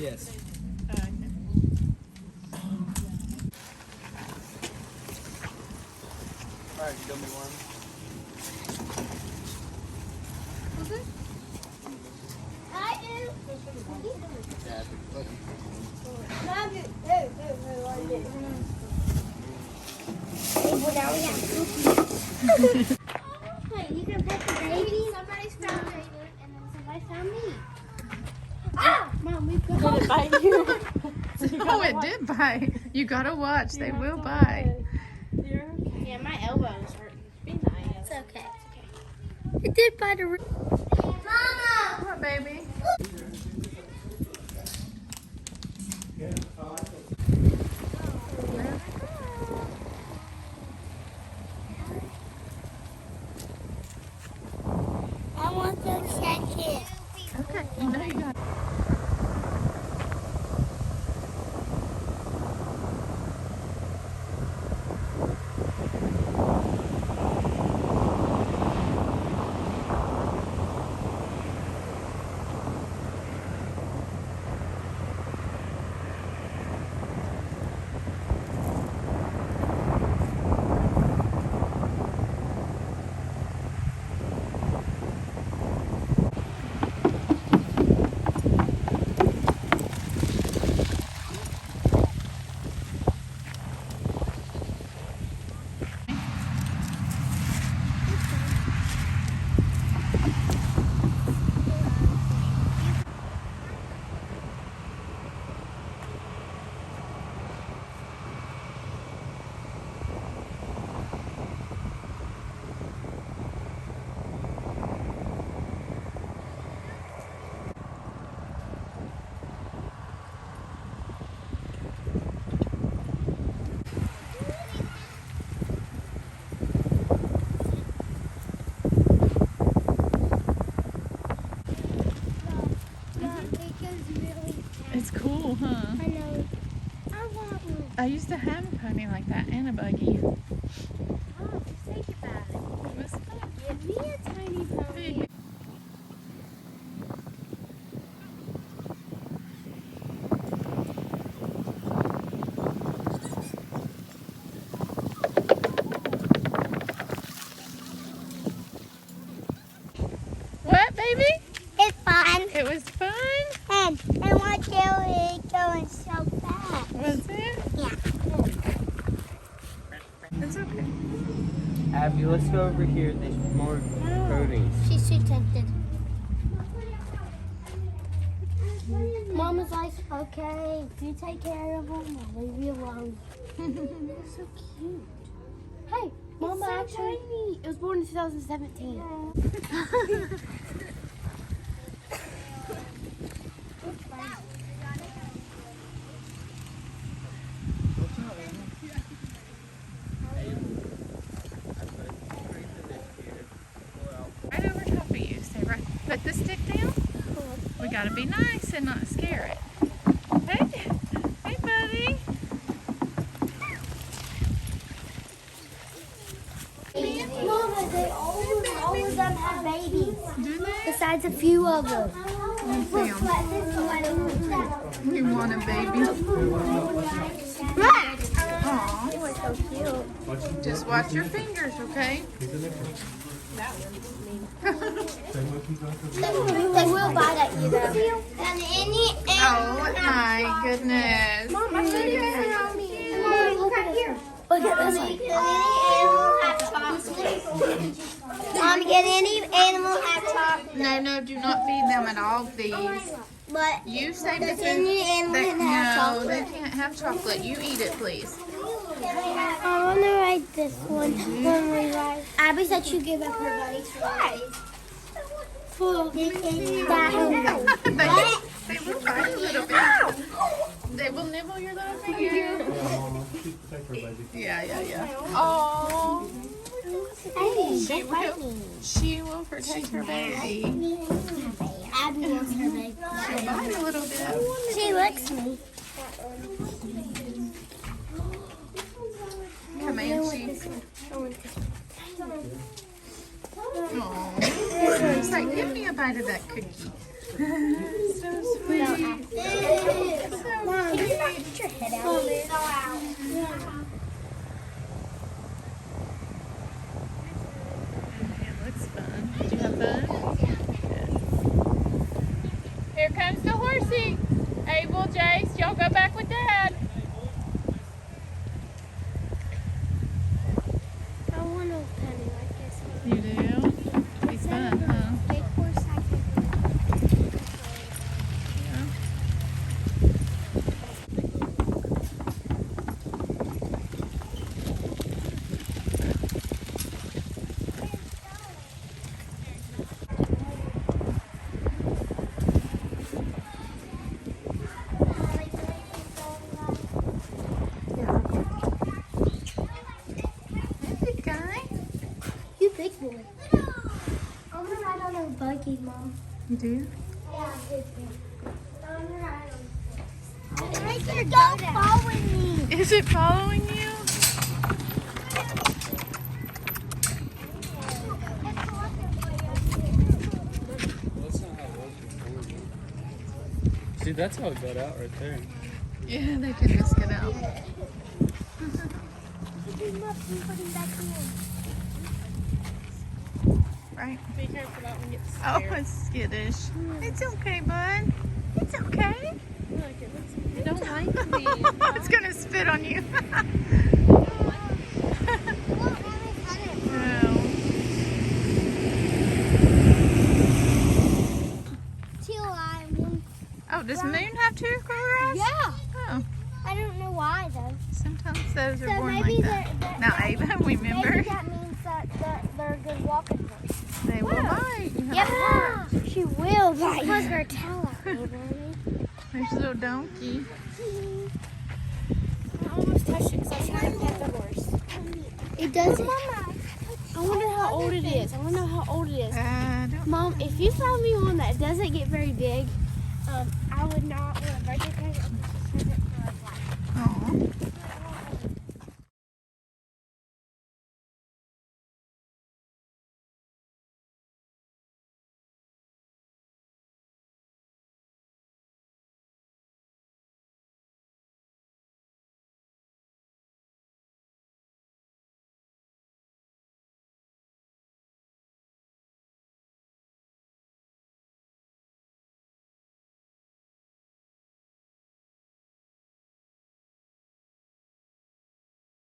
Yes. All right, you got me one. Was it? I do. Yeah, but Wait, you can pet the baby? Somebody's found Raven, and then somebody found me. Ah! Mom, we've got Did it bite you? Oh, it did bite. You gotta watch. They will bite. You're okay. Yeah, my elbow is hurting. Be nice. It's okay. It did bite a Mama! What, baby? I want to check it. Okay, you know you got it. It's cool, huh? I know. I want one. I used to have a pony like that and a buggy. Oh, just think about it. It was fun. Give me a tiny pony. What, baby? It's fun. It was fun? And watch it going so fast. Was it? Yeah. It's okay. Abby, let's go over here. There's more ponies. She's too tempted. Mama's like, okay, if you take care of them, I'll leave you alone. They're so cute. Hey, Mama actually, it was born in 2017. Right over top of you. Stay right. Put the stick down. We gotta be nice and not scare it. Hey, hey, buddy. Mama, all of them have babies. Do they? Besides a few of them. Let's see 'em. You want a baby? Aw. They were so cute. Just watch your fingers, okay? They will bite at you though. And any Oh my goodness. Mom, I should have look at here. Look at this one. Mom, can any animal have chocolate? No, do not feed them at all, please. But You say the does food. any animal have No, they chocolate? can't have chocolate. You eat it, please. I want to write this one when we write. Abby said she'd give up her buddies for that one. They will bite a little bit. They will nibble your little finger. Yeah. Oh, Hey, she will protect her baby. Abby wants her baby. She'll bite a little bit. She licks me. Comanche. Oh, it's like, give me a bite of that cookie. So sweet. Mom, can you not get your head out of there? It looks fun. Did you have fun? Good. Here comes the horsey. Abel, Jace, y'all go back with Dad. I want to penny like this. You do? He's fun, huh? Big horse I can Yeah. Hey, guy. You big boy. I want to ride on a buggy, Mom. You do? Yeah, big boy. I want to ride on a buggy. Don't follow me. Is it following you? That's not how it was before. See, that's how it got out right there. Yeah, they could just get out. Right. Be careful that one gets Oh, scared. it's skittish. It's okay, bud. It's okay. Look, it don't like me. It's gonna spit on you. Oh, does Moon have two grass? Yeah. Oh, I don't know why though. sometimes those are So born maybe like that. they're Now, Ava, remember, maybe that means that they're a good walking horse. they will bite. You have to Yeah, watch. she will bite. She has her tail out, baby. There's a little donkey. I almost touched it because I was trying to pet the horse. It doesn't. I wonder how old it is. I want to know how old it is. I don't Mom, if you found me one that doesn't get very big, I would not want a birthday present. I'd just use it for a black. know.